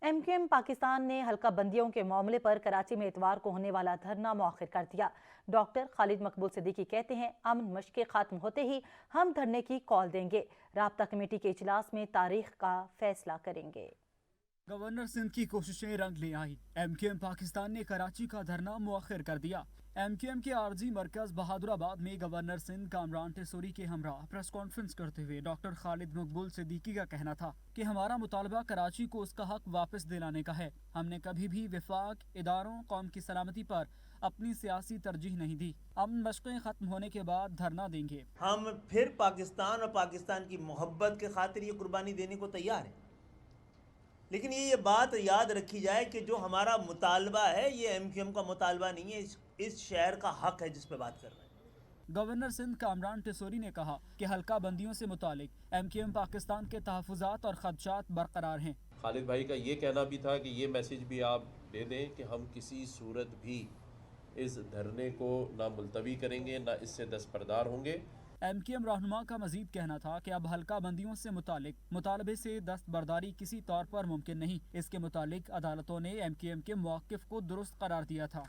M Q M Pakistan نے حلقہ بندیوں کے معاملے پر کراچی میں اتوار کو ہونے والا دھرنا مؤخر کر دیا۔ ڈاکٹر خالد مقبول صدیقی کہتے ہیں امن مشقیں ختم ہوتے ہی ہم دھرنے کی کال دیں گے، رابطہ کمیٹی کے اجلاس میں تاریخ کا فیصلہ کریں گے۔ گورنر سندھ کی کوششیں رنگ لے آئیں، ایم کیو ایم پاکستان نے کراچی کا دھرنا مؤخر کر دیا۔ ایم کیو ایم کے عارضی مرکز بہادر آباد میں گورنر سندھ کامران ٹیسوری کے ہمراہ پریس کانفرنس کرتے ہوئے ڈاکٹر خالد مقبول صدیقی کا کہنا تھا کہ ہمارا مطالبہ کراچی کو اس کا حق واپس دلانے کا ہے۔ ہم نے کبھی بھی وفاق، اداروں، قوم کی سلامتی پر اپنی سیاسی ترجیح نہیں دی۔ امن مشقیں ختم ہونے کے بعد دھرنا دیں گے۔ ہم پھر پاکستان اور پاکستان کی محبت کے خاطر یہ قربانی دینے کو تیار ہیں، لیکن یہ بات یاد رکھی جائے کہ جو ہمارا مطالبہ ہے یہ ایم کیو ایم کا مطالبہ نہیں ہے، اس شہر کا حق ہے جس پہ بات کر رہے ہیں۔ گورنر سندھ کامران ٹیسوری نے کہا کہ حلقہ بندیوں سے متعلق ایم کیو ایم پاکستان کے تحفظات اور خدشات برقرار ہیں۔ خالد بھائی کا یہ کہنا بھی تھا کہ یہ میسیج بھی آپ دے دیں کہ ہم کسی صورت بھی اس دھرنے کو نہ ملتوی کریں گے، نہ اس سے دستبردار ہوں گے۔ ایم کیو ایم رہنما کا مزید کہنا تھا کہ اب حلقہ بندیوں سے متعلق مطالبے سے دستبرداری کسی طور پر ممکن نہیں۔ اس کے متعلق عدالتوں نے ایم کیو ایم کے موقف کو درست قرار دیا تھا۔